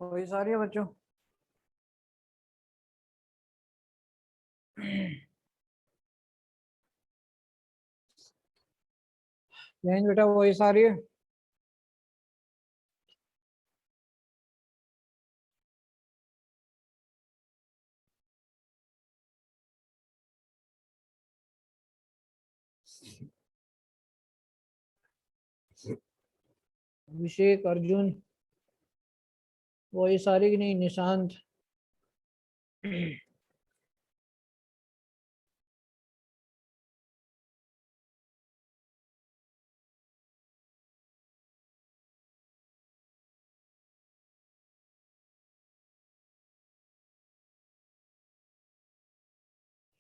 वही सारी है बच्चों। यही बेटा वही सारी है। अभिषेक, अर्जुन, वही सारी की नहीं, निशांत।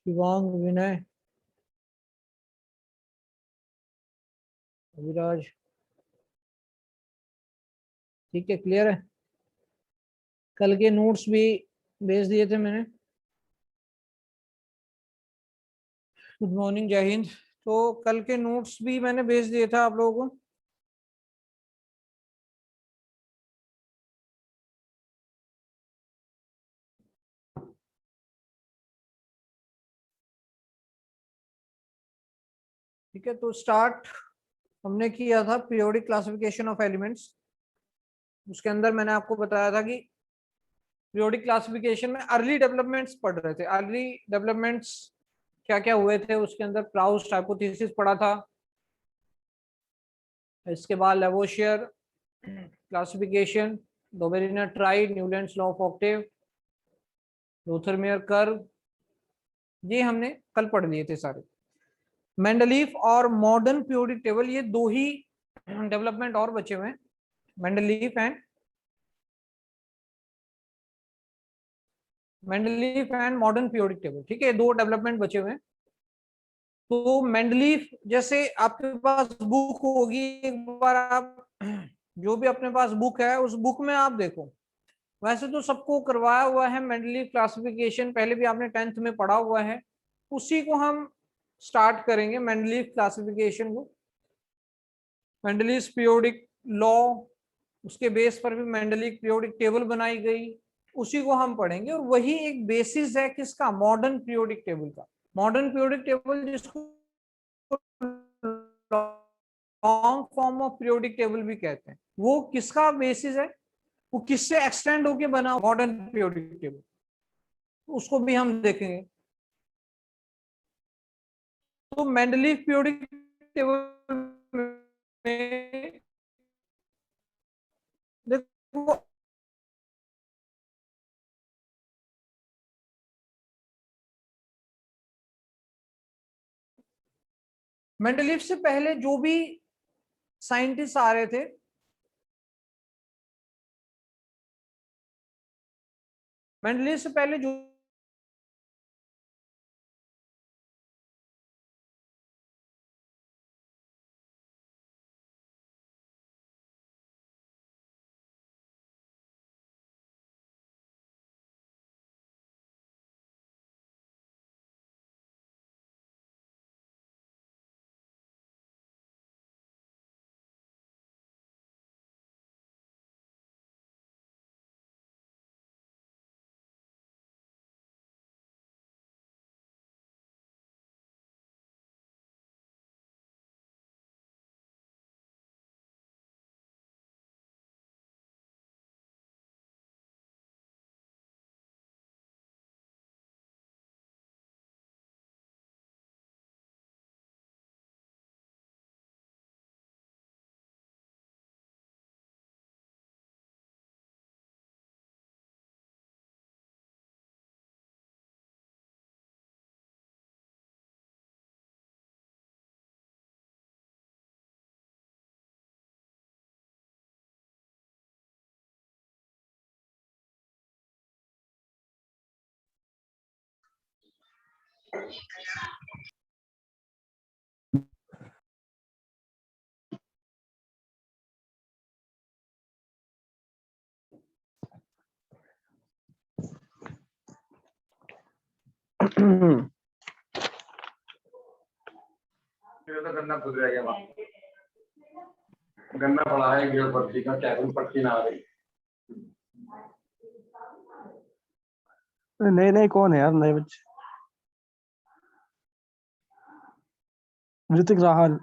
शिवांग, विनय, अविराज। ठीक है, क्लियर है। कल के नोट्स भी भेज दिए थे मैंने। गुड मॉर्निंग, जय हिंद। तो कल के नोट्स भी मैंने भेज दिए था आप लोगों को। ठीक है, तो स्टार्ट हमने किया था पीरियोडिक क्लासिफिकेशन ऑफ एलिमेंट्स। उसके अंदर मैंने आपको बताया था कि पीरियोडिक क्लासिफिकेशन में अर्ली डेवलपमेंट्स पढ़ रहे थे। अर्ली डेवलपमेंट्स क्या क्या हुए थे उसके अंदर, प्राउस्ट हाइपोथेसिस पढ़ा था। इसके बाद Lavoisier classification, Dobereiner triad, Newlands law of octave, Lothar Meyer curve, ये हमने कल पढ़ लिए थे सारे। मेंडलीफ और मॉडर्न पीरियोडिक टेबल, ये दो ही डेवलपमेंट और बचे हुए हैं, Mendeleev and modern periodic table. ठीक है, दो डेवलपमेंट बचे हुए हैं। तो मेंडलीफ, जैसे आपके पास बुक होगी, एक बार आप जो भी अपने पास बुक है उस बुक में आप देखो। वैसे तो सबको करवाया हुआ है मेंडलीफ क्लासिफिकेशन, पहले भी आपने 10th में पढ़ा हुआ है। उसी को हम स्टार्ट करेंगे, मेंडलीफ क्लासिफिकेशन को। मेंडलीफ पीरियोडिक लॉ, उसके बेस पर भी मेंडलीफ पीरियोडिक टेबल बनाई गई, उसी को हम पढ़ेंगे। और वही एक बेसिस है किसका, मॉडर्न पीरियोडिक टेबल का। मॉडर्न पीरियोडिक टेबल जिसको long form of periodic table भी कहते हैं, वो किसका बेसिस है, वो किससे एक्सटेंड होके बना मॉडर्न पीरियोडिक टेबल, उसको भी हम देखेंगे। तो मेंडलीफ पीरियोडिक टेबल में मेंडलीव से पहले जो भी साइंटिस्ट आ रहे थे, मेंडलीव से पहले जो तो गन्ना खुद रह गया वहाँ, गन्ना पड़ा है गिर पट्टी का, कैबिन पट्टी ना आ रही। नए नए कौन है यार नए बच्चे? ऋतिक राहल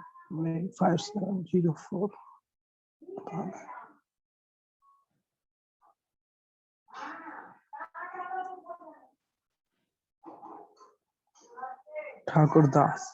5704 ठाकुर दास।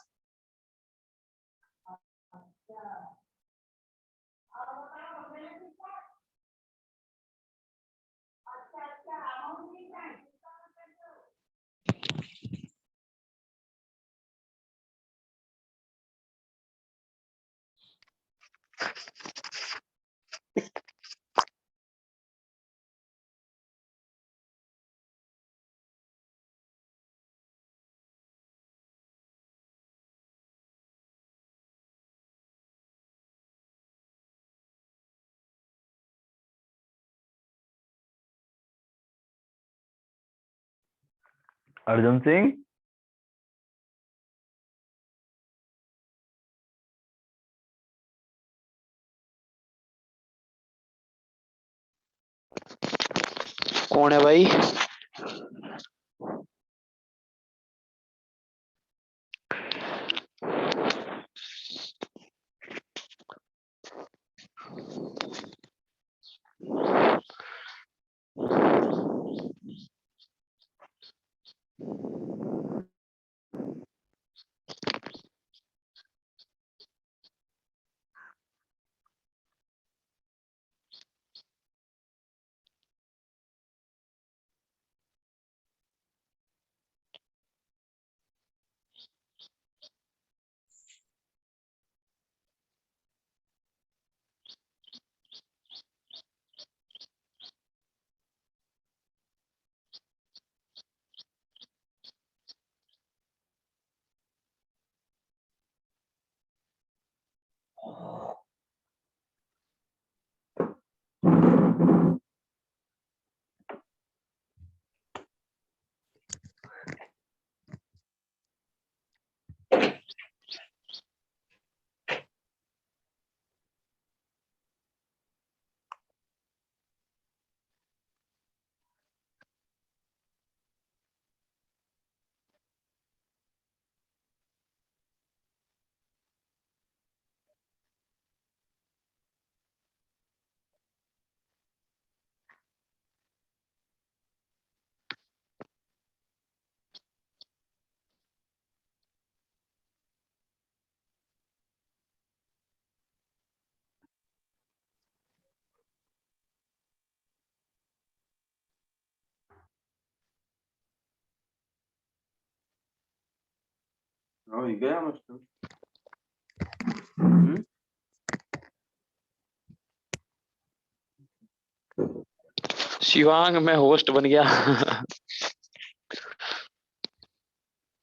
अर्जुन सिंह, कौन है भाई? गया मुश्किल। शिवांग मैं होस्ट बन गया।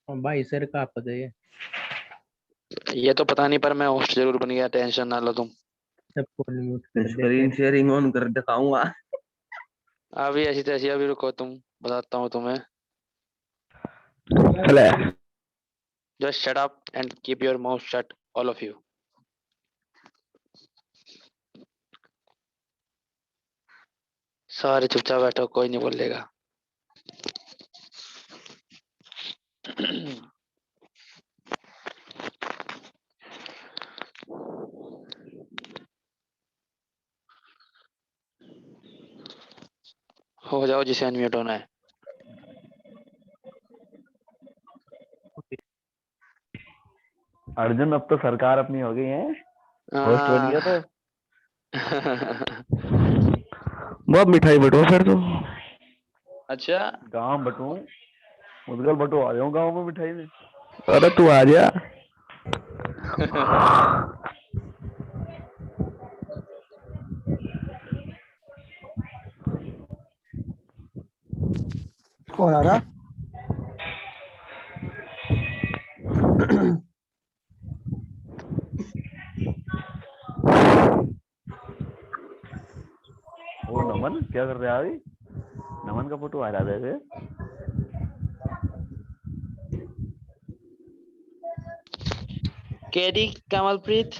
भाई सर का पता है ये तो पता नहीं, पर मैं होस्ट जरूर बन गया, टेंशन ना लो तुम। सबको म्यूट कर देते स्क्रीन शेयरिंग ऑन कर दिखाऊंगा। अभी ऐसी तैसी, अभी रुको तुम, बताता हूँ तुम्हें। चले just shut up and keep your mouth shut, all of you. सारे चुपचाप बैठो, कोई नहीं बोलेगा। हो जाओ जिसे अनम्यूट होना है। अर्जुन, अब तो सरकार अपनी हो गई है। होस्ट बन गया तो बहुत मिठाई बटो फिर तो। अच्छा। गांव बटू, मुदगल बटो आ जाऊं गांव में मिठाई में। अरे तू आ जा। कौन आ रहा ओ नमन, क्या कर रहे हैं अभी? नमन का फोटो आ रहा है। केडी कमलप्रीत।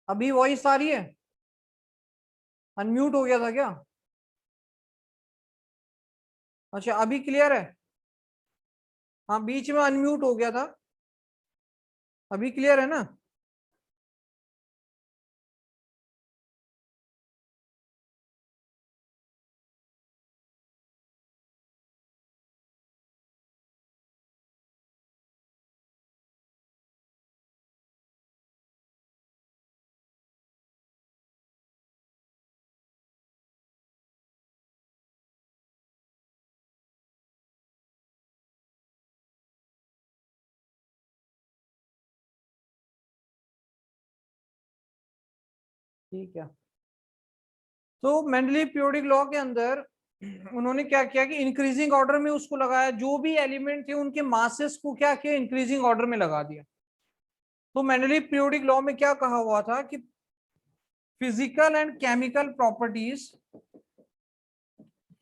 अभी वॉइस आ रही है? अनम्यूट हो गया था क्या? अच्छा अभी क्लियर है? हाँ बीच में अनम्यूट हो गया था, अभी क्लियर है ना? ठीक है, तो मेंडलीव पीरियोडिक लॉ के अंदर उन्होंने क्या किया कि इंक्रीजिंग ऑर्डर में उसको लगाया, जो भी एलिमेंट थे उनके मासेस को क्या किया, इंक्रीजिंग ऑर्डर में लगा दिया। तो मेंडलीव पीरियोडिक लॉ में क्या कहा हुआ था कि physical and chemical properties,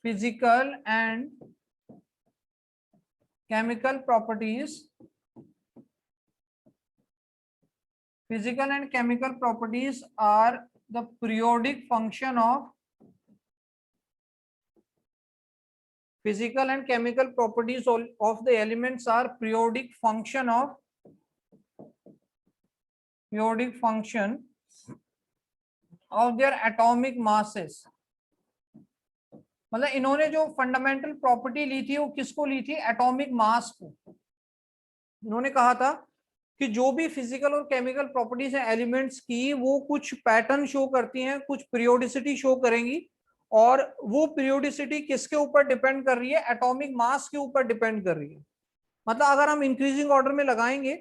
physical and chemical properties, physical and chemical properties are the periodic function of, physical and chemical properties of the elements are periodic function of their atomic masses। मतलब इन्होंने जो fundamental property ली थी वो किसको ली थी, atomic mass को। इन्होंने कहा था कि जो भी फिजिकल और केमिकल प्रॉपर्टीज है एलिमेंट्स की, वो कुछ पैटर्न शो करती हैं, कुछ पीरियोडिसिटी शो करेंगी, और वो पीरियोडिसिटी किसके ऊपर डिपेंड कर रही है, एटॉमिक मास के ऊपर डिपेंड कर रही है। मतलब अगर हम इंक्रीजिंग ऑर्डर में लगाएंगे,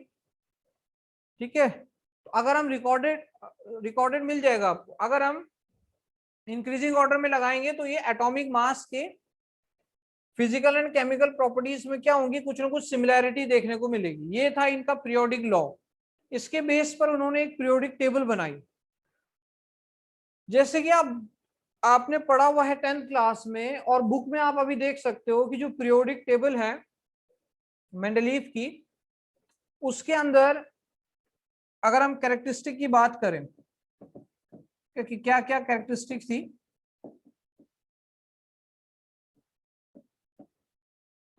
ठीक है, तो अगर हम रिकॉर्डेड मिल जाएगा आपको, अगर हम इंक्रीजिंग ऑर्डर में लगाएंगे तो ये एटॉमिक मास के फिजिकल एंड केमिकल प्रॉपर्टीज में क्या होंगी, कुछ ना कुछ सिमिलैरिटी देखने को मिलेगी। ये था इनका पीरियोडिक लॉ। इसके बेस पर उन्होंने एक पीरियोडिक टेबल बनाई। जैसे कि आपने पढ़ा हुआ है 10th क्लास में, और बुक में आप अभी देख सकते हो कि जो पीरियोडिक टेबल है मेंडलीव की, उसके अंदर अगर हम कैरेक्टरिस्टिक की बात करें कि क्या क्या कैरेक्टरिस्टिक थी,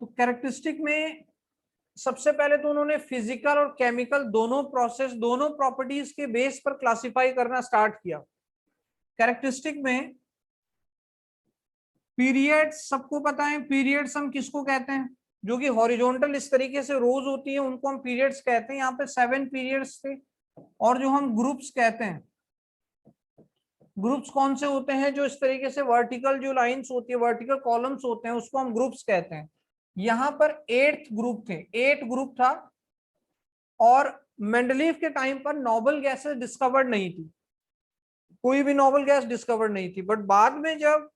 तो कैरेक्टरिस्टिक में सबसे पहले तो उन्होंने फिजिकल और केमिकल दोनों प्रोसेस, दोनों प्रॉपर्टीज के बेस पर क्लासिफाई करना स्टार्ट किया। कैरेक्टरिस्टिक में पीरियड्स, सबको पता है पीरियड्स हम किसको कहते हैं, जो कि हॉरिजॉन्टल इस तरीके से रोज होती है, उनको हम पीरियड्स कहते हैं। यहाँ पे 7 पीरियड्स थे। और जो हम ग्रुप्स कहते हैं, ग्रुप्स कौन से होते हैं, जो इस तरीके से वर्टिकल जो लाइंस होती है, वर्टिकल कॉलम्स होते हैं, उसको हम ग्रुप्स कहते हैं। यहाँ पर 8 ग्रुप थे, 8 ग्रुप था। और मेंडलीव के टाइम पर नोबल गैसेस डिस्कवर्ड नहीं थी, कोई भी नोबल गैस डिस्कवर्ड नहीं थी। बट बाद में जब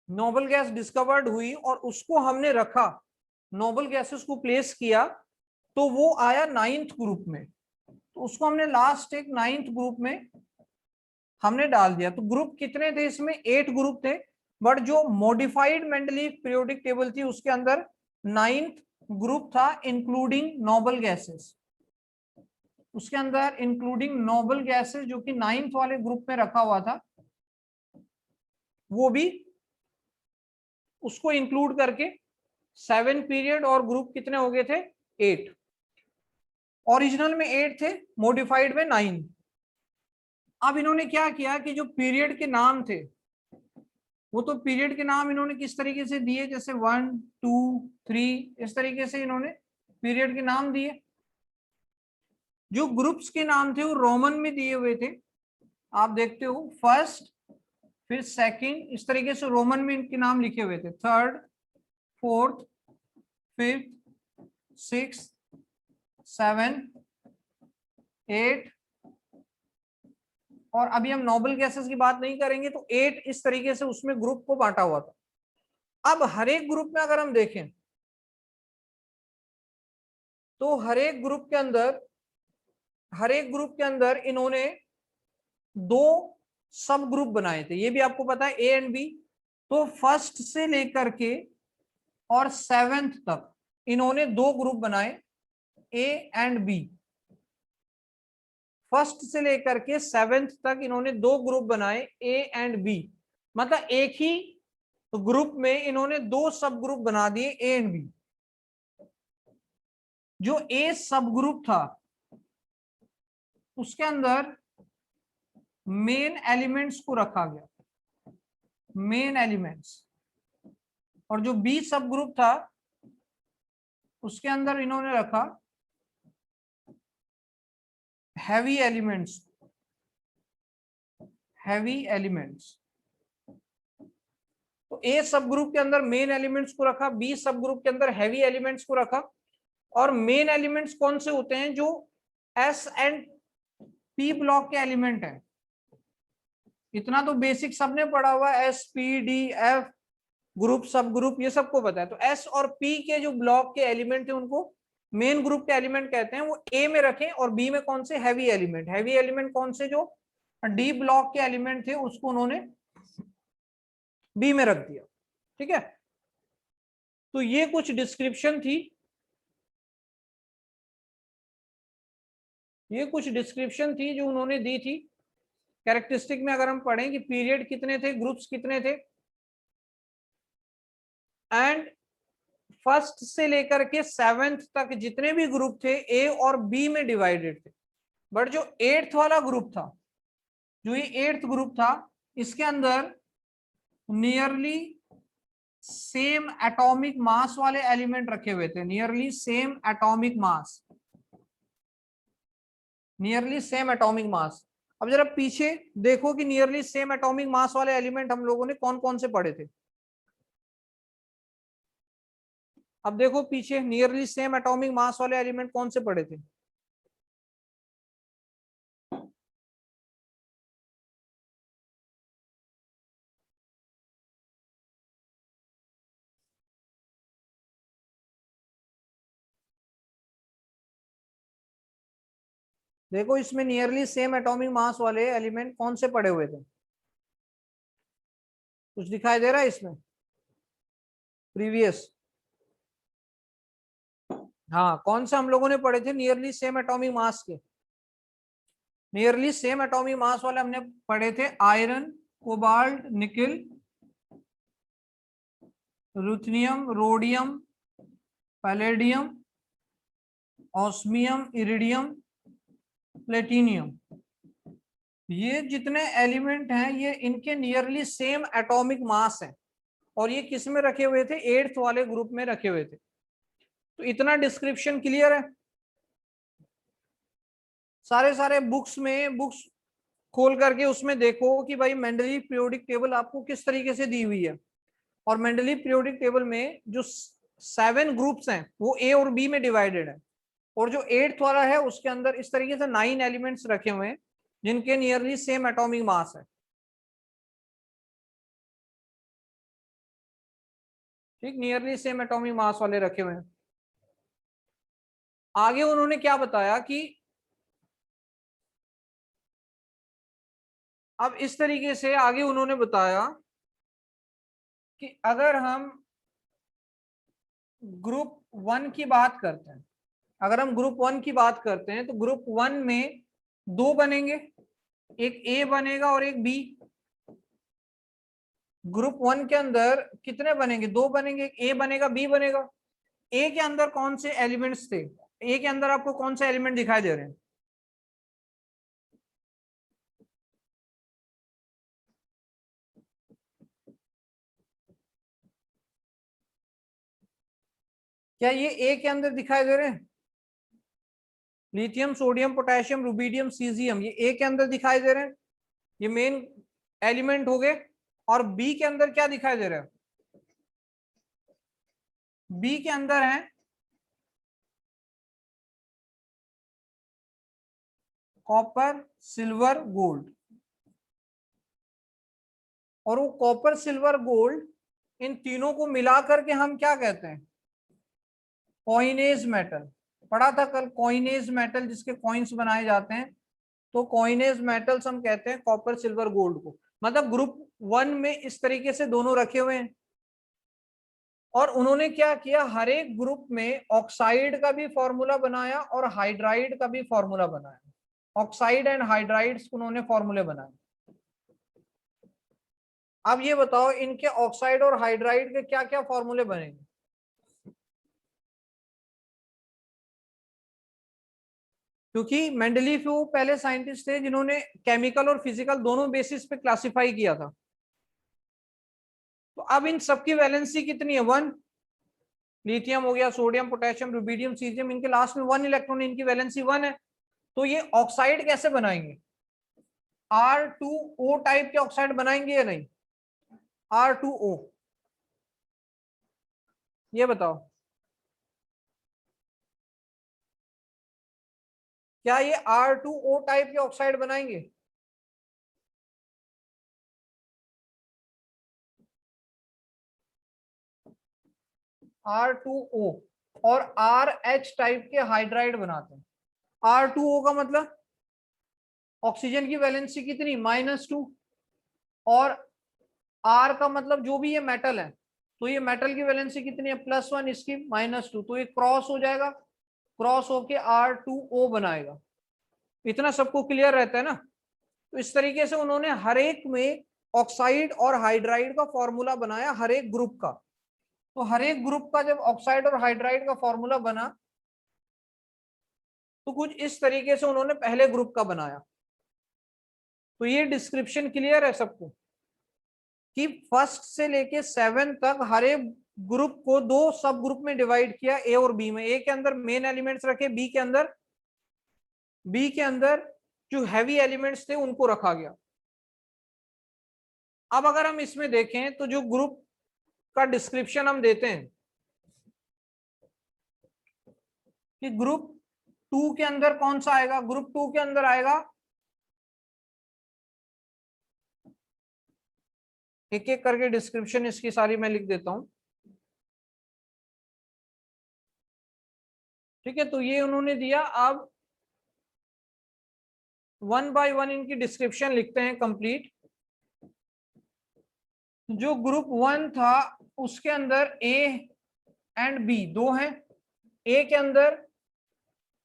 नोबल गैस डिस्कवर्ड हुई और उसको हमने रखा, नोबल गैसेस को प्लेस किया, तो वो आया 9th ग्रुप में। तो उसको हमने लास्ट एक 9th ग्रुप में हमने डाल दिया। तो ग्रुप कितने थे इसमें, 8 ग्रुप थे। बट जो मॉडिफाइड मेंडलीव पीरियोडिक टेबल थी उसके अंदर 9th ग्रुप था, इंक्लूडिंग नोबल गैसेस। उसके अंदर इंक्लूडिंग नोबल गैसेस जो कि 9th वाले ग्रुप में रखा हुआ था, वो भी उसको इंक्लूड करके 7 पीरियड और ग्रुप कितने हो गए थे, 8। ओरिजिनल में 8 थे, मॉडिफाइड में 9। अब इन्होंने क्या किया कि जो पीरियड के नाम थे, वो तो पीरियड के नाम इन्होंने किस तरीके से दिए, जैसे 1 2 3 इस तरीके से इन्होंने पीरियड के नाम दिए। जो ग्रुप्स के नाम थे वो रोमन में दिए हुए थे, आप देखते हो, फर्स्ट, फिर सेकंड, इस तरीके से रोमन में इनके नाम लिखे हुए थे। 3rd 4th 5th 6th 7th 8, और अभी हम नोबल गैसेस की बात नहीं करेंगे, तो 8 इस तरीके से उसमें ग्रुप को बांटा हुआ था। अब हर एक ग्रुप में अगर हम देखें, तो हर एक ग्रुप के अंदर इन्होंने 2 सब ग्रुप बनाए थे, ये भी आपको पता है, ए एंड बी। तो फर्स्ट से लेकर के और 7th तक इन्होंने 2 ग्रुप बनाए, ए एंड बी। फर्स्ट से लेकर के 7th तक इन्होंने 2 ग्रुप बनाए, ए एंड बी, मतलब एक ही ग्रुप में इन्होंने 2 सब ग्रुप बना दिए, ए एंड बी। जो ए सब ग्रुप था उसके अंदर मेन एलिमेंट्स को रखा गया, मेन एलिमेंट्स, और जो बी सब ग्रुप था उसके अंदर इन्होंने रखा हैवी एलिमेंट्स, हैवी एलिमेंट्स। तो ए सब ग्रुप के अंदर मेन एलिमेंट्स को रखा, बी सब ग्रुप के अंदर हैवी एलिमेंट्स को रखा। और मेन एलिमेंट्स कौन से होते हैं? जो एस एंड पी ब्लॉक के एलिमेंट हैं। इतना तो बेसिक सबने पढ़ा हुआ है, S P D F, group सब ग्रुप, ये सबको पता है। तो एस और पी के जो ब्लॉक के एलिमेंट थे उनको मेन ग्रुप के एलिमेंट कहते हैं। वो ए में रखें, और बी में कौन से? Heavy element. हैवी एलिमेंट कौन से? जो डी ब्लॉक के एलिमेंट थे उसको उन्होंने बी में रख दिया। ठीक है, तो ये कुछ डिस्क्रिप्शन थी, ये कुछ डिस्क्रिप्शन थी जो उन्होंने दी थी। कैरेक्टरिस्टिक में अगर हम पढ़ें कि पीरियड कितने थे, ग्रुप्स कितने थे, एंड फर्स्ट से लेकर के 7th तक जितने भी ग्रुप थे ए और बी में डिवाइडेड थे। बट जो 8th वाला ग्रुप था, जो ये 8th ग्रुप था, इसके अंदर नियरली सेम एटॉमिक मास वाले एलिमेंट रखे हुए थे, nearly same atomic mass, nearly same atomic mass. अब जरा पीछे देखो कि नियरली सेम एटॉमिक मास वाले एलिमेंट हम लोगों ने कौन कौन से पढ़े थे। अब देखो पीछे नियरली सेम एटॉमिक मास वाले एलिमेंट कौन से पढ़े थे? देखो इसमें नियरली सेम एटॉमिक मास वाले एलिमेंट कौन से पड़े हुए थे? कुछ दिखाई दे रहा है इसमें? प्रीवियस, हाँ, कौन से हम लोगों ने पढ़े थे नियरली सेम एटॉमिक मास के? नियरली सेम एटॉमिक मास वाले हमने पढ़े थे iron, cobalt, nickel, ruthenium, rhodium, palladium, osmium, iridium, platinum. ये जितने एलिमेंट हैं ये इनके नियरली सेम एटॉमिक मास है, और ये किस में रखे हुए थे? 8th वाले ग्रुप में रखे हुए थे। तो इतना डिस्क्रिप्शन क्लियर है? सारे बुक्स में, बुक्स खोल करके उसमें देखो कि भाई मेंडलीव पीरियोडिक टेबल आपको किस तरीके से दी हुई है। और मेंडलीव पीरियोडिक टेबल में जो 7 ग्रुप्स हैं वो ए और बी में डिवाइडेड है, और जो 8th वाला है उसके अंदर इस तरीके से 9 एलिमेंट्स रखे हुए हैं जिनके नियरली सेम एटॉमिक मास है। ठीक, नियरली सेम एटॉमिक मास वाले रखे हुए हैं। आगे उन्होंने क्या बताया कि अब इस तरीके से आगे उन्होंने बताया कि अगर हम ग्रुप 1 की बात करते हैं, अगर हम ग्रुप 1 की बात करते हैं तो ग्रुप 1 में 2 बनेंगे, एक ए बनेगा और एक बी। ग्रुप 1 के अंदर कितने बनेंगे? 2 बनेंगे, एक ए बनेगा, बी बनेगा। ए के अंदर कौन से एलिमेंट्स थे? ए के अंदर आपको कौन से एलिमेंट दिखाई दे रहे हैं? क्या ये ए के अंदर दिखाई दे रहे हैं? Lithium, sodium, potassium, rubidium, caesium, ये ए के अंदर दिखाई दे रहे हैं, ये मेन एलिमेंट हो गए। और बी के अंदर क्या दिखाई दे रहा है? बी के अंदर है कॉपर, सिल्वर, गोल्ड। और वो कॉपर, सिल्वर, गोल्ड, इन तीनों को मिलाकर के हम क्या कहते हैं? Coinage metal. पढ़ा था कल कॉइनेज मेटल, जिसके कॉइन्स बनाए जाते हैं, तो कॉइनेज मेटल्स हम कहते हैं कॉपर, सिल्वर, गोल्ड को। मतलब ग्रुप 1 में इस तरीके से दोनों रखे हुए हैं। और उन्होंने क्या किया? हर एक ग्रुप में ऑक्साइड का भी फॉर्मूला बनाया और हाइड्राइड का भी फॉर्मूला बनाया। ऑक्साइड एंड हाइड्राइड्स उन्होंने फॉर्मूले बनाए। अब ये बताओ इनके ऑक्साइड और हाइड्राइड के क्या क्या फॉर्मूले बनेंगे? क्योंकि मेंडलीफ वो पहले साइंटिस्ट थे जिन्होंने केमिकल और फिजिकल दोनों बेसिस पे क्लासिफाई किया था। तो अब इन सबकी वैलेंसी कितनी है? 1। लिथियम हो गया, सोडियम, पोटेशियम, रुबिडियम, सीजियम, इनके लास्ट में 1 इलेक्ट्रॉन, इनकी वैलेंसी 1 है। तो ये ऑक्साइड कैसे बनाएंगे? R2O टाइप के ऑक्साइड बनाएंगे या नहीं? R2O, ये बताओ क्या ये R2O टाइप के ऑक्साइड बनाएंगे? R2O और RH टाइप के हाइड्राइड बनाते हैं। R2O का मतलब ऑक्सीजन की वैलेंसी कितनी? -2, और R का मतलब जो भी ये मेटल है, तो ये मेटल की वैलेंसी कितनी है? +1, इसकी -2, तो ये क्रॉस हो जाएगा, क्रॉस होके R2O बनाएगा। इतना सबको क्लियर रहता है ना? तो इस तरीके से उन्होंने हर एक में ऑक्साइड और हाइड्राइड का फॉर्मूला बनाया, हर एक ग्रुप का। तो हर एक ग्रुप का जब ऑक्साइड और हाइड्राइड का फॉर्मूला बना तो कुछ इस तरीके से उन्होंने पहले ग्रुप का बनाया। तो ये डिस्क्रिप्शन क्लियर है सबको कि फर्स्ट से लेके 7 तक हर एक ग्रुप को 2 सब ग्रुप में डिवाइड किया, ए और बी में। ए के अंदर मेन एलिमेंट्स रखे, बी के अंदर जो हैवी एलिमेंट्स थे उनको रखा गया। अब अगर हम इसमें देखें तो जो ग्रुप का डिस्क्रिप्शन हम देते हैं कि ग्रुप 2 के अंदर कौन सा आएगा? ग्रुप 2 के अंदर आएगा, एक एक करके डिस्क्रिप्शन इसकी सारी मैं लिख देता हूं, ठीक है? तो ये उन्होंने दिया। अब 1 बाय 1 इनकी डिस्क्रिप्शन लिखते हैं कंप्लीट। जो ग्रुप 1 था उसके अंदर ए एंड बी 2 हैं। ए के अंदर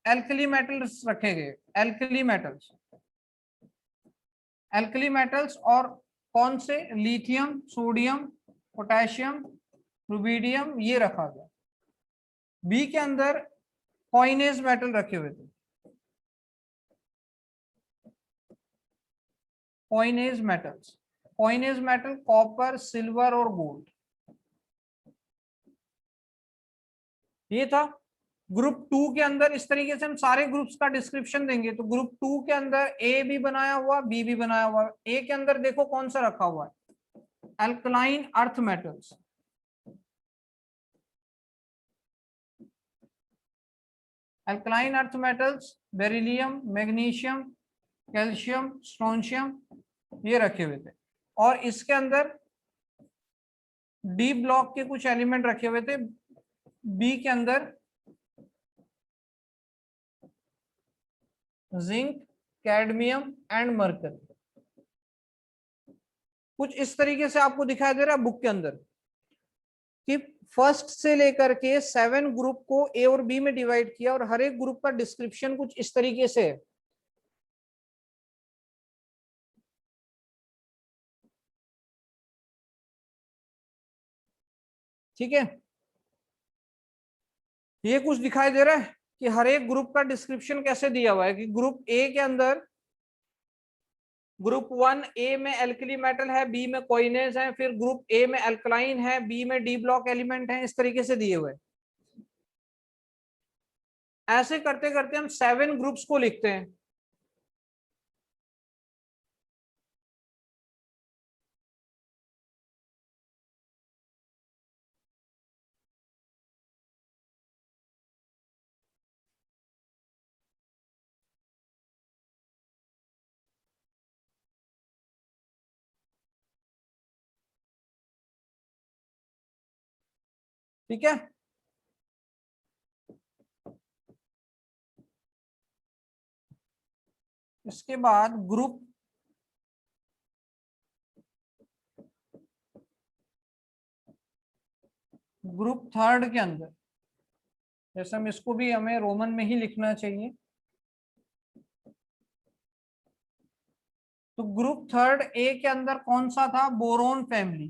एल्कली मेटल्स रखे गए, एल्कली मेटल्स और कौन से? लिथियम, सोडियम, पोटेशियम, रुबिडियम, ये रखा गया। बी के अंदर कॉइनेज मेटल रखे हुए थे, कॉइनेज मेटल कॉपर, सिल्वर और गोल्ड, ये था। ग्रुप 2 के अंदर इस तरीके से हम सारे ग्रुप्स का डिस्क्रिप्शन देंगे। तो ग्रुप 2 के अंदर ए भी बनाया हुआ, बी भी बनाया हुआ। ए के अंदर देखो कौन सा रखा हुआ है? Alkaline earth metals, beryllium, magnesium, calcium, strontium, ये रखे हुए थे। और इसके अंदर डी ब्लॉक के कुछ एलिमेंट रखे हुए थे। बी के अंदर जिंक, कैडमियम एंड मरकरी। कुछ इस तरीके से आपको दिखाई दे रहा है बुक के अंदर कि फर्स्ट से लेकर के 7 ग्रुप को ए और बी में डिवाइड किया और हर एक ग्रुप का डिस्क्रिप्शन कुछ इस तरीके से है। ठीक है, ये कुछ दिखाई दे रहा है कि हर एक ग्रुप का डिस्क्रिप्शन कैसे दिया हुआ है कि ग्रुप ए के अंदर, ग्रुप 1 ए में एल्कली मेटल है, बी में कॉइनेज है, फिर ग्रुप ए में अल्कलाइन है, बी में डी ब्लॉक एलिमेंट है, इस तरीके से दिए हुए। ऐसे करते करते हम 7 ग्रुप्स को लिखते हैं। ठीक है, इसके बाद ग्रुप थर्ड के अंदर, जैसे हम इसको भी हमें रोमन में ही लिखना चाहिए, तो ग्रुप थर्ड ए के अंदर कौन सा था? Boron family.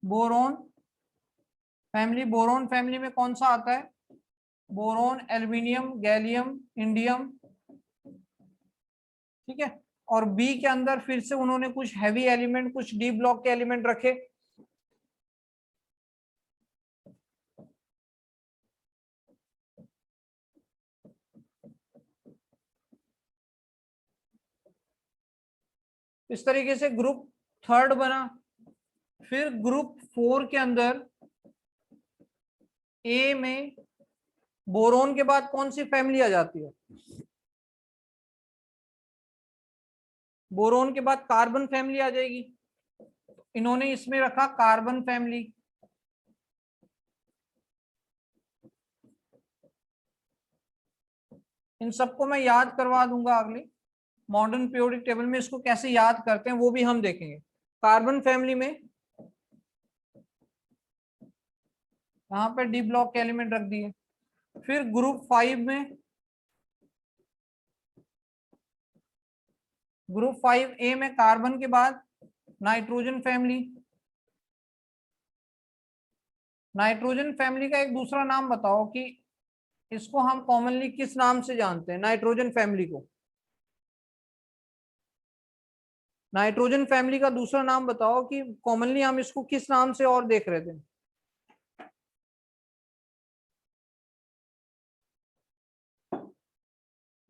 Boron family, boron family में कौन सा आता है? बोरोन, एल्यूमिनियम, गैलियम, इंडियम, ठीक है। और बी के अंदर फिर से उन्होंने कुछ हैवी एलिमेंट, कुछ डी ब्लॉक के एलिमेंट रखे। इस तरीके से ग्रुप थर्ड बना। फिर ग्रुप फोर के अंदर ए में बोरोन के बाद कौन सी फैमिली आ जाती है? बोरोन के बाद कार्बन फैमिली आ जाएगी। इन्होंने इसमें रखा कार्बन फैमिली। इन सबको मैं याद करवा दूंगा अगले मॉडर्न पीरियोडिक टेबल में। इसको कैसे याद करते हैं वो भी हम देखेंगे। कार्बन फैमिली में यहाँ पे डी ब्लॉक के एलिमेंट रख दिए। फिर ग्रुप फाइव में, ग्रुप फाइव ए में कार्बन के बाद नाइट्रोजन फैमिली। नाइट्रोजन फैमिली का एक दूसरा नाम बताओ कि इसको हम कॉमनली किस नाम से जानते हैं? नाइट्रोजन फैमिली को नाइट्रोजन फैमिली का दूसरा नाम बताओ कि कॉमनली हम इसको किस नाम से और देख रहे थे?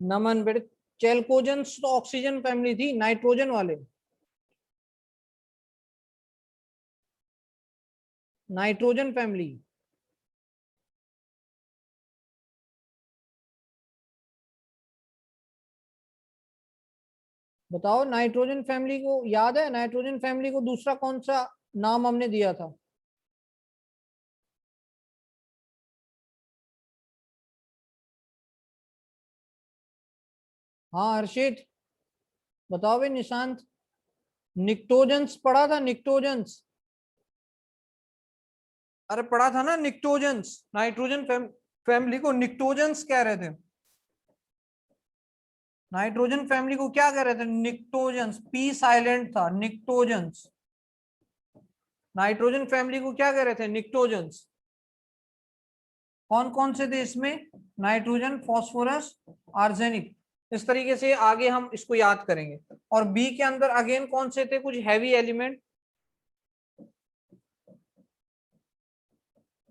नमन बेटे, चेल्कोजेंस तो ऑक्सीजन फैमिली थी, नाइट्रोजन वाले नाइट्रोजन फैमिली। बताओ नाइट्रोजन फैमिली को याद है? नाइट्रोजन फैमिली को दूसरा कौन सा नाम हमने दिया था? हाँ हर्षित बताओ भाई। निशांत, निक्टोजेंस पढ़ा था? निक्टोजेंस, अरे पढ़ा था ना निक्टोजेंस। नाइट्रोजन फैमिली को निक्टोजेंस कह रहे थे। नाइट्रोजन फैमिली को क्या कह रहे थे? निक्टोजेंस, पी साइलेंट था, निक्टोजेंस। नाइट्रोजन फैमिली को क्या कह रहे थे? निक्टोजेंस। कौन कौन से थे इसमें? Nitrogen, phosphorus, arsenic. इस तरीके से आगे हम इसको याद करेंगे। और बी के अंदर अगेन कौन से थे? कुछ हैवी एलिमेंट।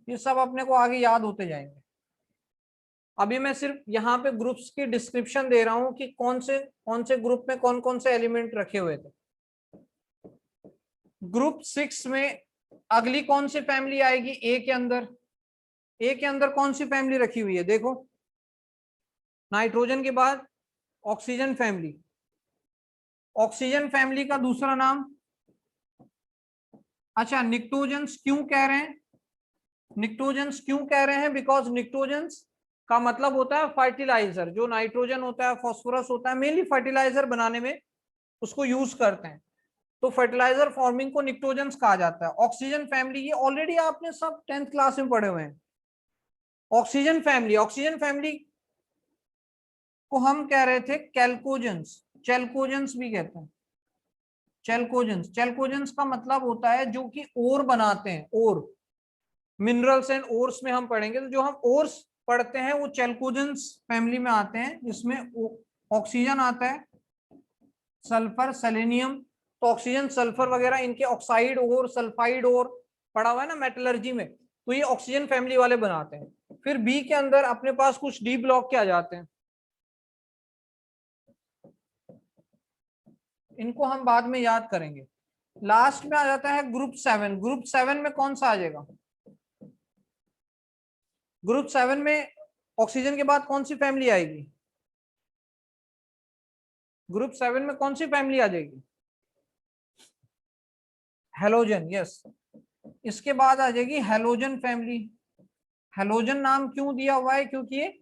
ये सब अपने को आगे याद होते जाएंगे। अभी मैं सिर्फ यहाँ पे ग्रुप्स की डिस्क्रिप्शन दे रहा हूं कि कौन से ग्रुप में कौन से एलिमेंट रखे हुए थे। ग्रुप सिक्स में अगली कौन सी फैमिली आएगी? ए के अंदर, ए के अंदर कौन सी फैमिली रखी हुई है? देखो, नाइट्रोजन के बाद ऑक्सीजन फैमिली। ऑक्सीजन फैमिली का दूसरा नाम, अच्छा निक्टोजेंस क्यों कह रहे हैं? निक्टोजेंस क्यों कह रहे हैं? बिकॉज निक्टोजेंस का मतलब होता है फर्टिलाइजर। जो नाइट्रोजन होता है, फास्फोरस होता है, मेनली फर्टिलाइजर बनाने में उसको यूज करते हैं। तो फर्टिलाइजर फॉर्मिंग को निक्टोजेंस कहा जाता है। ऑक्सीजन फैमिली, ये ऑलरेडी आपने सब 10th क्लास में पढ़े हुए हैं। ऑक्सीजन फैमिली, ऑक्सीजन फैमिली को हम कह रहे थे कैल्कोजेंस, चेल्कोजेंस भी कहते हैं। चेल्कोजेंस, चेल्कोजेंस का मतलब होता है जो कि ओर बनाते हैं। ओर, मिनरल्स एंड ओर्स में हम पढ़ेंगे। तो जो हम ओर्स पढ़ते हैं वो चेल्कोजेंस फैमिली में आते हैं, जिसमें ऑक्सीजन आता है, सल्फर, सेलेनियम। तो ऑक्सीजन, सल्फर वगैरह इनके ऑक्साइड और सल्फाइड और पढ़ा हुआ है ना मेटलर्जी में। तो ये ऑक्सीजन फैमिली वाले बनाते हैं। फिर बी के अंदर अपने पास कुछ डी ब्लॉक के आ जाते हैं, इनको हम बाद में याद करेंगे। लास्ट में आ जाता है ग्रुप सेवन। ग्रुप सेवन में कौन सा आ जाएगा? ग्रुप सेवन में ऑक्सीजन के बाद कौन सी फैमिली आएगी? ग्रुप सेवन में कौन सी फैमिली आ जाएगी? Halogen, yes. इसके बाद आ जाएगी हेलोजन फैमिली। हेलोजन नाम क्यों दिया हुआ है? क्योंकि ये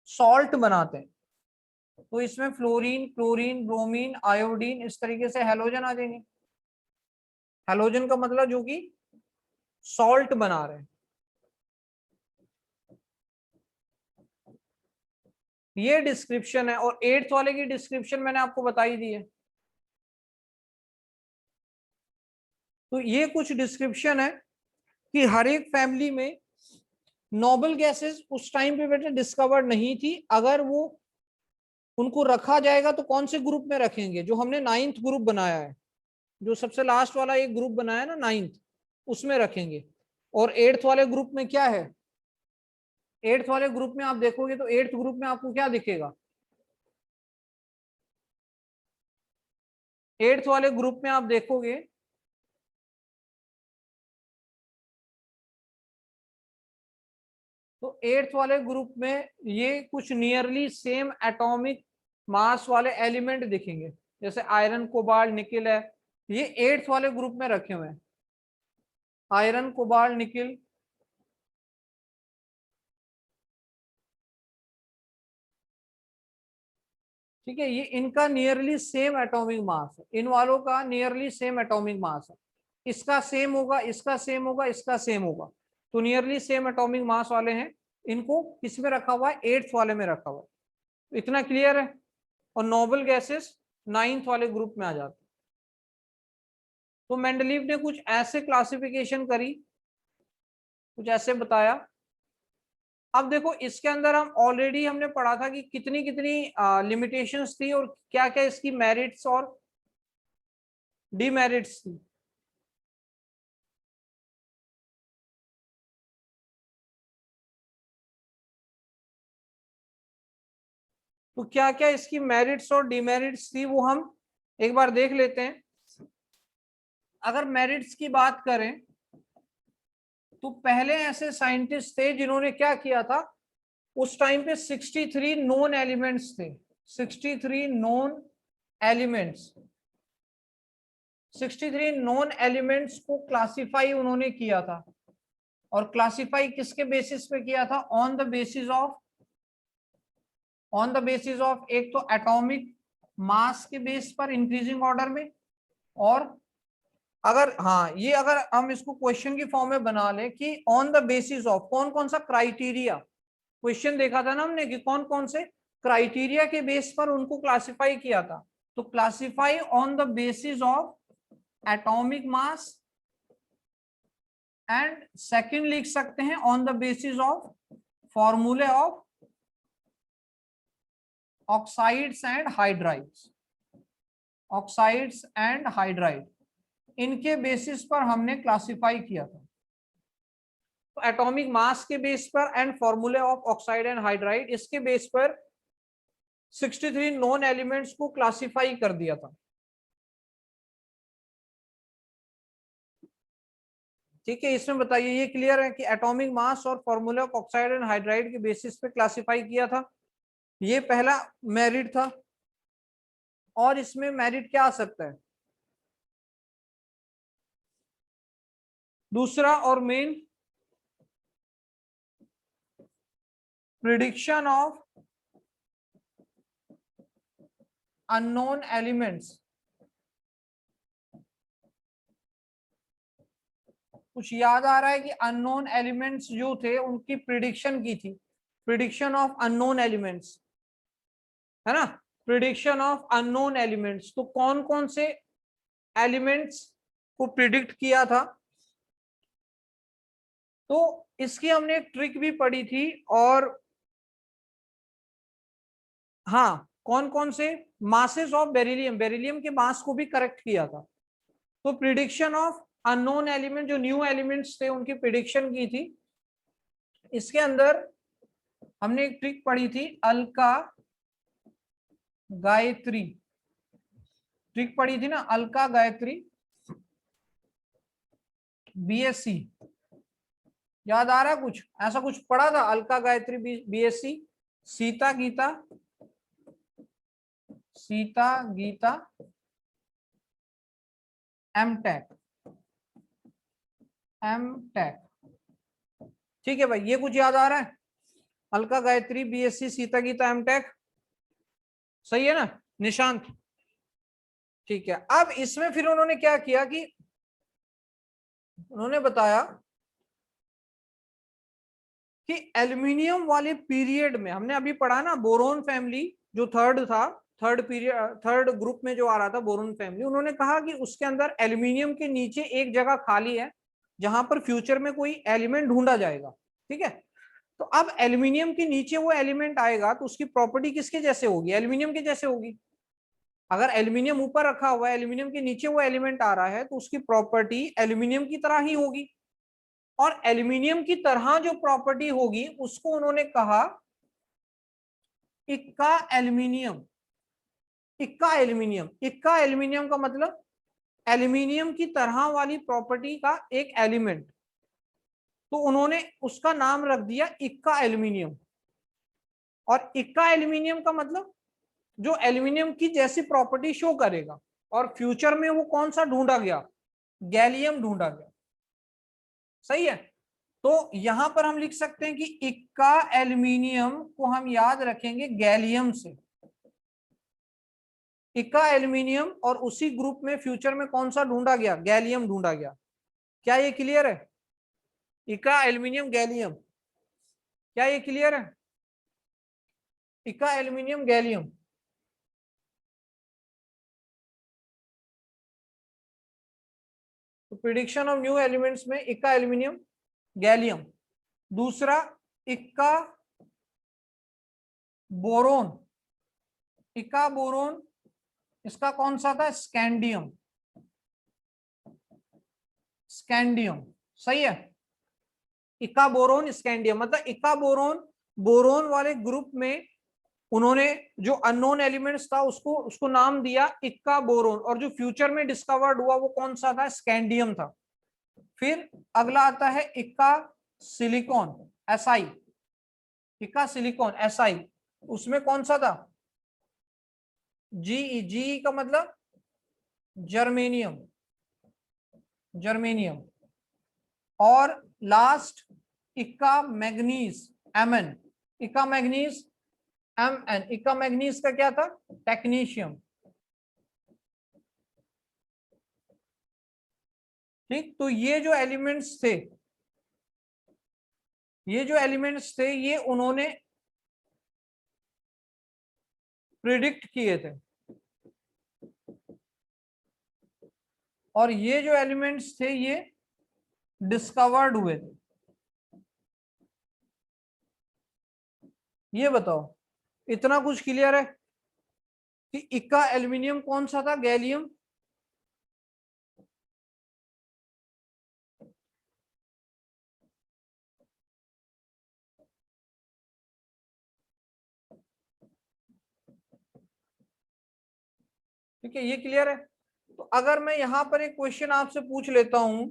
सॉल्ट बनाते हैं। तो इसमें फ्लोरीन, क्लोरीन, ब्रोमीन, आयोडीन, इस तरीके से हेलोजन आ जाएंगे। हेलोजन का मतलब जो कि सॉल्ट बना रहे हैं। ये डिस्क्रिप्शन है। और 8th वाले की डिस्क्रिप्शन मैंने आपको बताई दी है। तो ये कुछ डिस्क्रिप्शन है कि हर एक फैमिली में नोबल गैसेस उस टाइम पे बेटा डिस्कवर्ड नहीं थी। अगर वो उनको रखा जाएगा तो कौन से ग्रुप में रखेंगे, जो हमने 9th ग्रुप बनाया है, जो सबसे लास्ट वाला एक ग्रुप बनाया है ना 9th, उसमें रखेंगे। और 8th वाले ग्रुप में क्या है, 8th वाले ग्रुप में आप देखोगे तो 8th ग्रुप में आपको क्या दिखेगा, 8th वाले ग्रुप में आप देखोगे तो 8th वाले ग्रुप में ये कुछ नियरली सेम एटॉमिक मास वाले एलिमेंट दिखेंगे, जैसे आयरन, कोबाल्ट, निकिल है, ये 8th वाले ग्रुप में रखे हुए हैं। आयरन, कोबाल्ट, निकिल, ठीक है, ये इनका नियरली सेम एटॉमिक मास है, इन वालों का नियरली सेम एटॉमिक मास है, इसका सेम होगा, इसका सेम होगा, इसका सेम होगा, तो नियरली सेम एटॉमिक मास वाले हैं, इनको किस में रखा हुआ है, 8th वाले में रखा हुआ है। इतना क्लियर है। और नोबल गैसेस 9th वाले ग्रुप में आ जाते। तो मेंडलीव ने कुछ ऐसे क्लासिफिकेशन करी, कुछ ऐसे बताया। अब देखो इसके अंदर हम ऑलरेडी हमने पढ़ा था कि कितनी कितनी लिमिटेशंस थी और क्या क्या इसकी मेरिट्स और डीमेरिट्स थी। तो क्या क्या इसकी मेरिट्स और डीमेरिट्स थी वो हम एक बार देख लेते हैं। अगर मेरिट्स की बात करें तो पहले ऐसे साइंटिस्ट थे जिन्होंने क्या किया था, उस टाइम पे 63 नोन एलिमेंट्स थे, 63 नोन एलिमेंट्स, 63 नोन एलिमेंट्स को क्लासिफाई उन्होंने किया था। और क्लासिफाई किसके बेसिस पे किया था, ऑन द बेसिस ऑफ एक तो एटॉमिक मास के बेस पर इंक्रीजिंग ऑर्डर में, और अगर हाँ ये अगर हम इसको क्वेश्चन की फॉर्म में बना लें कि ऑन द बेसिस ऑफ कौन कौन सा क्राइटेरिया, क्वेश्चन देखा था ना हमने कि कौन कौन से क्राइटेरिया के बेस पर उनको क्लासिफाई किया था। तो classify on the basis of atomic mass, and second लिख सकते हैं ऑन द बेसिस ऑफ फॉर्मूले of oxides and hydrides, oxides and hydride, इनके बेसिस पर हमने क्लासिफाई किया था। तो एटॉमिक मास के बेस पर एंड फॉर्मूले ऑफ ऑक्साइड एंड हाइड्राइड, इसके बेस पर 63 नॉन एलिमेंट्स को क्लासिफाई कर दिया था। ठीक है, इसमें बताइए ये क्लियर है कि एटॉमिक मास और फॉर्मूले ऑफ ऑक्साइड एंड हाइड्राइड के बेसिस पे क्लासिफाई किया था। ये पहला मेरिट था। और इसमें मेरिट क्या आ सकता है, दूसरा और main, prediction of unknown elements. कुछ याद आ रहा है कि अननोन एलिमेंट्स जो थे उनकी प्रिडिक्शन की थी, प्रिडिक्शन ऑफ अननोन एलिमेंट्स, है ना, प्रिडिक्शन ऑफ अननोन एलिमेंट्स। तो कौन कौन से एलिमेंट्स को प्रिडिक्ट किया था, तो इसकी हमने एक ट्रिक भी पढ़ी थी। और हाँ, कौन कौन से मासेस ऑफ बेरिलियम, बेरिलियम के मास को भी करेक्ट किया था। तो प्रिडिक्शन ऑफ अननोन एलिमेंट, जो न्यू एलिमेंट्स थे उनकी प्रिडिक्शन की थी। इसके अंदर हमने एक ट्रिक पढ़ी थी, अलका गायत्री ट्रिक पढ़ी थी ना, अलका गायत्री बीएससी, याद आ रहा है कुछ ऐसा कुछ पढ़ा था, Alka Gayatri BSc, Sita Gita, Sita Gita MTech, MTech. ठीक है भाई, ये कुछ याद आ रहा है, अलका गायत्री बीएससी, सीता गीता एमटेक, सही है ना निशांत। ठीक है, अब इसमें फिर उन्होंने क्या किया कि उन्होंने बताया कि एल्यूमिनियम वाले पीरियड में, हमने अभी पढ़ा ना बोरोन फैमिली जो थर्ड था, थर्ड ग्रुप में जो आ रहा था बोरोन फैमिली, उन्होंने कहा कि उसके अंदर एल्यूमिनियम के नीचे एक जगह खाली है जहां पर फ्यूचर में कोई एलिमेंट ढूंढा जाएगा। ठीक है, तो अब एल्यूमिनियम के नीचे वो एलिमेंट आएगा तो उसकी प्रॉपर्टी किसके जैसे होगी? एल्यूमिनियम के जैसे होगी। अगर एल्यूमिनियम ऊपर रखा हुआ है, एल्यूमिनियम के नीचे वो एलिमेंट आ रहा है, तो उसकी प्रॉपर्टी एल्यूमिनियम की तरह ही होगी। और एल्यूमिनियम की तरह जो प्रॉपर्टी होगी उसको उन्होंने कहा इक्का एल्यूमिनियम। इक्का एल्यूमिनियम, इक्का एल्यूमिनियम का मतलब एल्यूमिनियम की तरह वाली प्रॉपर्टी का एक एलिमेंट, तो उन्होंने उसका नाम रख दिया इक्का एल्यूमिनियम। और इक्का एल्यूमिनियम का मतलब जो एल्यूमिनियम की जैसी प्रॉपर्टी शो करेगा। और फ्यूचर में वो कौन सा ढूंढा गया? गैलियम ढूंढा गया। सही है, तो यहां पर हम लिख सकते हैं कि इक्का एल्यूमिनियम को हम याद रखेंगे गैलियम से। इक्का एल्यूमिनियम और उसी ग्रुप में फ्यूचर में कौन सा ढूंढा गया? गैलियम ढूंढा गया। क्या ये क्लियर है? इक्का एल्यूमिनियम गैलियम, क्या ये क्लियर है? इक्का एल्यूमिनियम गैलियम। तो प्रिडिक्शन ऑफ न्यू एलिमेंट्स में इक्का एल्यूमिनियम गैलियम। दूसरा इक्का बोरोन। इक्का बोरोन इसका कौन सा था? स्कैंडियम। स्कैंडियम, सही है। इक्का बोरोन स्कैंडियम मतलब इक्का बोरोन, बोरोन वाले ग्रुप में उन्होंने जो अननोन एलिमेंट्स था उसको नाम दिया इक्का बोरोन, और जो फ्यूचर में डिस्कवर्ड हुआ वो कौन सा था? स्कैंडियम था। फिर अगला आता है इक्का सिलिकॉन एसआई। इक्का सिलिकॉन एसआई, उसमें कौन सा था? जीई। जीई का मतलब जर्मेनियम। जर्मेनियम। और लास्ट इक्का मैग्नीज एमएन। इक्का मैग्नीज एमएन। इक्का मैग्नीज का क्या था? टेक्नीशियम। ठीक, तो ये जो एलिमेंट्स थे, ये उन्होंने प्रिडिक्ट किए थे। और ये जो एलिमेंट्स थे ये डिस्कवर्ड हुए थे। ये बताओ, इतना कुछ क्लियर है कि इक्का एल्यूमिनियम कौन सा था? गैलियम। ठीक है, ये क्लियर है। तो अगर मैं यहां पर एक क्वेश्चन आपसे पूछ लेता हूं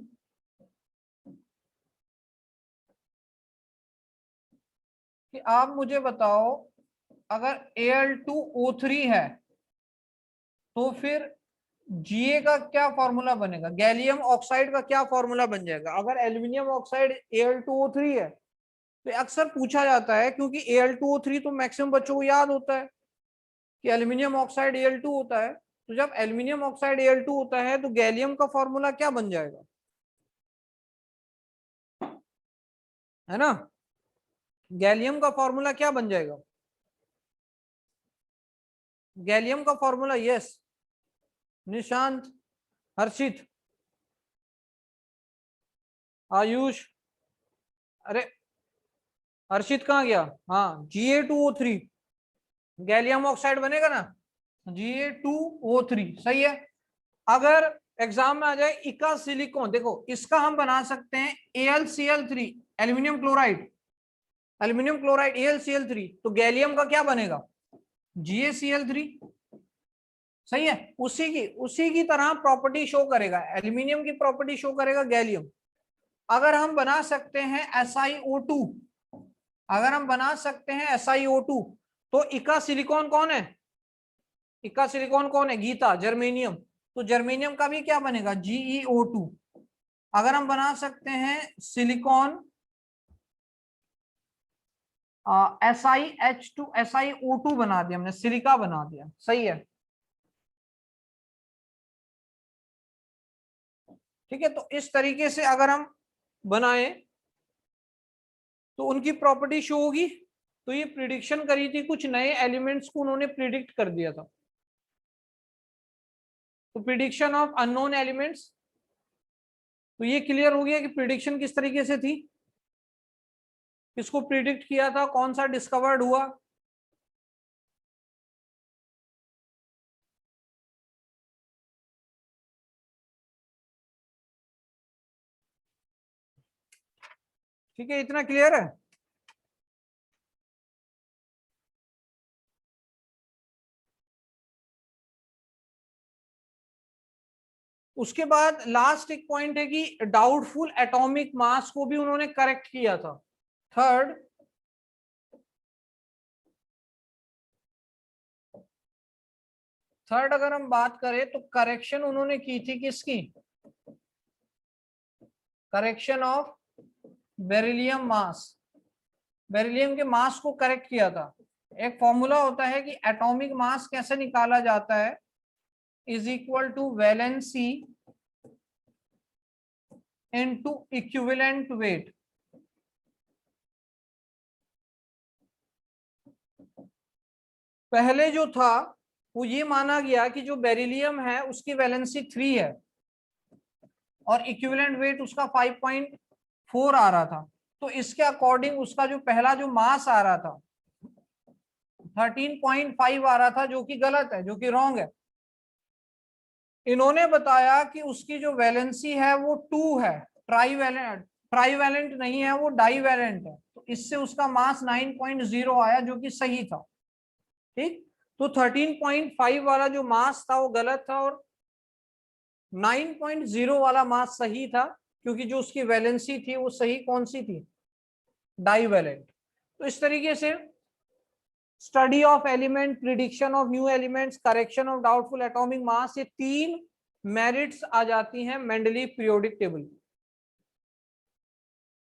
कि आप मुझे बताओ, अगर Al2O3 है तो फिर Ga का क्या फॉर्मूला बनेगा? गैलियम ऑक्साइड का क्या फॉर्मूला बन जाएगा? अगर एल्यूमिनियम ऑक्साइड Al2O3 है तो अक्सर पूछा जाता है, क्योंकि Al2O3 तो मैक्सिमम बच्चों को याद होता है कि एल्यूमिनियम ऑक्साइड Al2 होता है। तो जब एल्यूमिनियम ऑक्साइड Al2 होता है तो गैलियम का फॉर्मूला क्या बन जाएगा? है ना, गैलियम का फॉर्मूला क्या बन जाएगा? गैलियम का फॉर्मूला, यस निशांत, हर्षित, आयुष, अरे हर्षित कहाँ गया? हाँ, Ga2O3 गैलियम ऑक्साइड बनेगा ना, Ga2O3 सही है। अगर एग्जाम में आ जाए इका सिलिकॉन, देखो इसका हम बना सकते हैं AlCl3 aluminium chloride. Aluminium chloride AlCl3, तो गैलियम का क्या बनेगा? GaCl3। सही है, उसी की तरह प्रॉपर्टी शो करेगा, एल्यूमिनियम की प्रॉपर्टी शो करेगा गैलियम। अगर हम बना सकते हैं SiO2, अगर हम बना सकते हैं SiO2, तो इका सिलिकॉन कौन है? इका सिलिकॉन कौन है? गीता, जर्मेनियम। तो जर्मेनियम का भी क्या बनेगा? GeO2। अगर हम बना सकते हैं सिलिकॉन SiH2, SiO2 बना दिया हमने, सिलिका बना दिया। सही है, ठीक है। तो इस तरीके से अगर हम बनाए तो उनकी प्रॉपर्टी शो होगी। तो ये प्रिडिक्शन करी थी, कुछ नए एलिमेंट्स को उन्होंने प्रिडिक्ट कर दिया था। तो प्रिडिक्शन ऑफ अननोन एलिमेंट्स, तो ये क्लियर हो गया कि प्रिडिक्शन किस तरीके से थी, किसको प्रिडिक्ट किया था, कौन सा डिस्कवर्ड हुआ। ठीक है, इतना क्लियर है। उसके बाद लास्ट एक पॉइंट है कि डाउटफुल एटॉमिक मास को भी उन्होंने करेक्ट किया था। थर्ड, अगर हम बात करें तो करेक्शन उन्होंने की थी किसकी, correction of beryllium mass, beryllium के मास को करेक्ट किया था। एक फॉर्मूला होता है कि एटॉमिक मास कैसे निकाला जाता है, is equal to valency into equivalent weight. पहले जो था वो ये माना गया कि जो बेरिलियम है उसकी वैलेंसी 3 है और इक्विवेलेंट वेट उसका 5.4 आ रहा था, तो इसके अकॉर्डिंग उसका जो पहला जो मास आ रहा था 13.5 आ रहा था, जो कि गलत है, जो कि रॉन्ग है। इन्होंने बताया कि उसकी जो वैलेंसी है वो 2 है, ट्राईवैलेंट नहीं है, वो डाईवैलेंट है, तो इससे उसका मास 9.0 आया, जो कि सही था। ठीक, तो 13.5 वाला जो मास था वो गलत था और 9.0 वाला मास सही था, क्योंकि जो उसकी वैलेंसी थी वो सही कौन सी थी, डाईवैलेंट। तो इस तरीके से study of element, prediction of new elements, correction of doubtful atomic mass, ये 3 मेरिट्स आ जाती हैं मेंडलीव पीरियोडिक टेबल।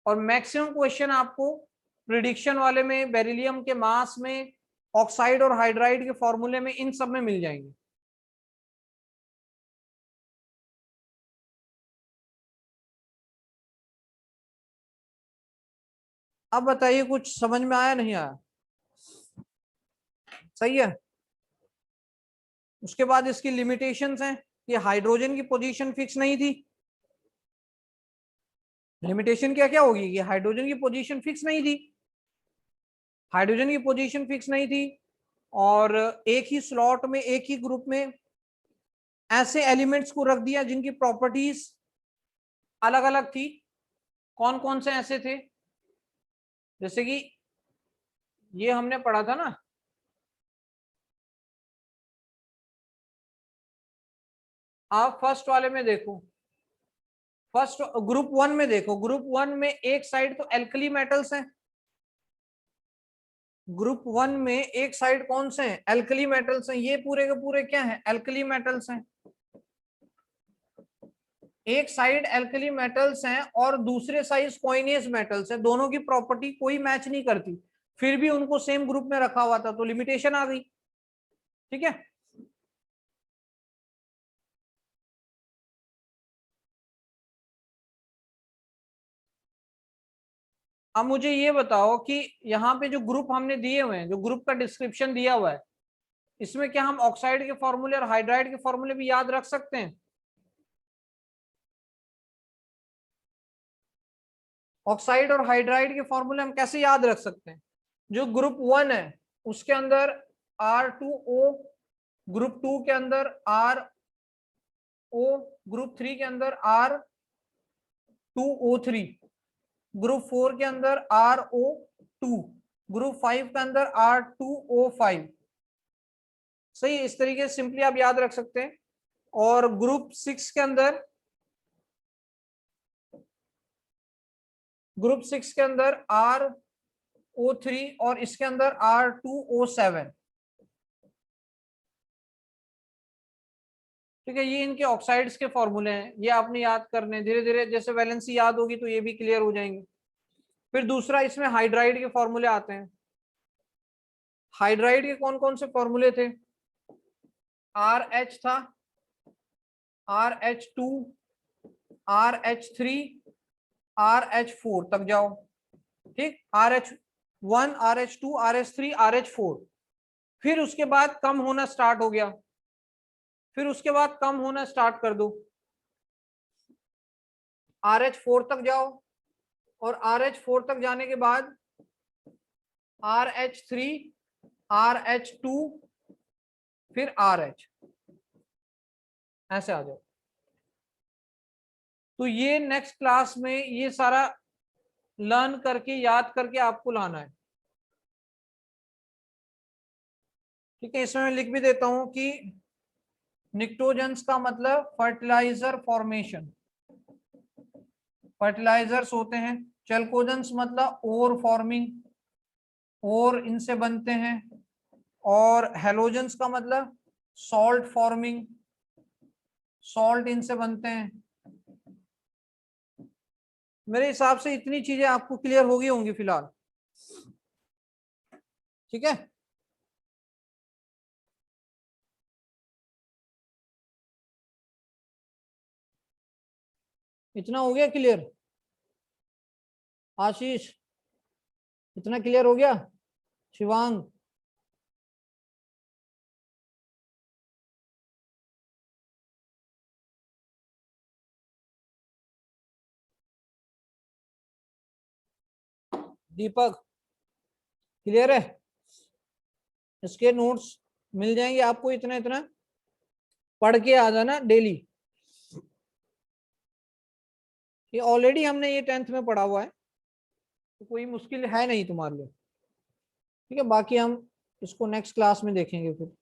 और मैक्सिमम क्वेश्चन आपको प्रिडिक्शन वाले में, बेरिलियम के मास में, ऑक्साइड और हाइड्राइड के फॉर्मूले में, इन सब में मिल जाएंगे। अब बताइए कुछ समझ में आया नहीं आया, सही है। उसके बाद इसकी लिमिटेशंस हैं कि हाइड्रोजन की पोजीशन फिक्स नहीं थी। लिमिटेशन क्या क्या होगी कि हाइड्रोजन की पोजीशन फिक्स नहीं थी, हाइड्रोजन की पोजीशन फिक्स नहीं थी और एक ही स्लॉट में, एक ही ग्रुप में ऐसे एलिमेंट्स को रख दिया जिनकी प्रॉपर्टीज अलग अलग थी। कौन कौन से ऐसे थे, जैसे कि ये हमने पढ़ा था ना, आप फर्स्ट वाले में देखो, फर्स्ट ग्रुप 1 में देखो, ग्रुप 1 में एक साइड तो एल्कली मेटल्स हैं, ग्रुप 1 में एक साइड कौन से हैं, एल्कली मेटल्स हैं, ये पूरे के पूरे क्या हैं, एल्कली मेटल्स हैं। एक साइड एल्कली मेटल्स हैं और दूसरे साइड कॉइनेज मेटल्स हैं, दोनों की प्रॉपर्टी कोई मैच नहीं करती, फिर भी उनको सेम ग्रुप में रखा हुआ था, तो लिमिटेशन आ गई। ठीक है, अब मुझे ये बताओ कि यहाँ पे जो ग्रुप हमने दिए हुए हैं, जो ग्रुप का डिस्क्रिप्शन दिया हुआ है, इसमें क्या हम ऑक्साइड के फॉर्मूले और हाइड्राइड के फॉर्मूले भी याद रख सकते हैं? ऑक्साइड और हाइड्राइड के फॉर्मूले हम कैसे याद रख सकते हैं? जो ग्रुप 1 है उसके अंदर R2O, ग्रुप 2 के अंदर RO, ग्रुप 3 के अंदर R2O3, ग्रुप 4 के अंदर RO2, ग्रुप 5 के अंदर R2O5। सही, इस तरीके से सिंपली आप याद रख सकते हैं। और ग्रुप 6 के अंदर, ग्रुप 6 के अंदर RO3 और इसके अंदर R2O7। ठीक है, ये इनके ऑक्साइड्स के फॉर्मूले हैं, ये आपने याद करने, धीरे धीरे जैसे वैलेंसी याद होगी तो ये भी क्लियर हो जाएंगे। फिर दूसरा, इसमें हाइड्राइड के फॉर्मूले आते हैं। हाइड्राइड के कौन कौन से फॉर्मूले थे? RH था, RH2, RH3, RH4 तक जाओ। ठीक, RH1, RH2, RH3, RH4, फिर उसके बाद कम होना स्टार्ट हो गया, फिर उसके बाद कम होना स्टार्ट कर दो, RH4 तक जाओ, और RH4 तक जाने के बाद RH3, RH2, फिर RH, ऐसे आ जाओ। तो ये नेक्स्ट क्लास में ये सारा लर्न करके याद करके आपको लाना है, ठीक है। इसमें मैं लिख भी देता हूं कि निक्टोजेंस का मतलब फर्टिलाइजर फॉर्मेशन, फर्टिलाइजर्स होते हैं। चेल्कोजेंस मतलब ओर फॉर्मिंग, ओर इनसे बनते हैं। और हेलोजेंस का मतलब सॉल्ट फॉर्मिंग, सॉल्ट इनसे बनते हैं। मेरे हिसाब से इतनी चीजें आपको क्लियर हो गई होंगी फिलहाल, ठीक है। इतना हो गया क्लियर? आशीष, इतना क्लियर हो गया? शिवांग, दीपक, क्लियर है? इसके नोट्स मिल जाएंगे आपको, इतना इतना पढ़ के आ जाना डेली। ये ऑलरेडी हमने ये 10th में पढ़ा हुआ है, तो कोई मुश्किल है नहीं तुम्हारे लिए, ठीक है। बाकी हम इसको नेक्स्ट क्लास में देखेंगे फिर।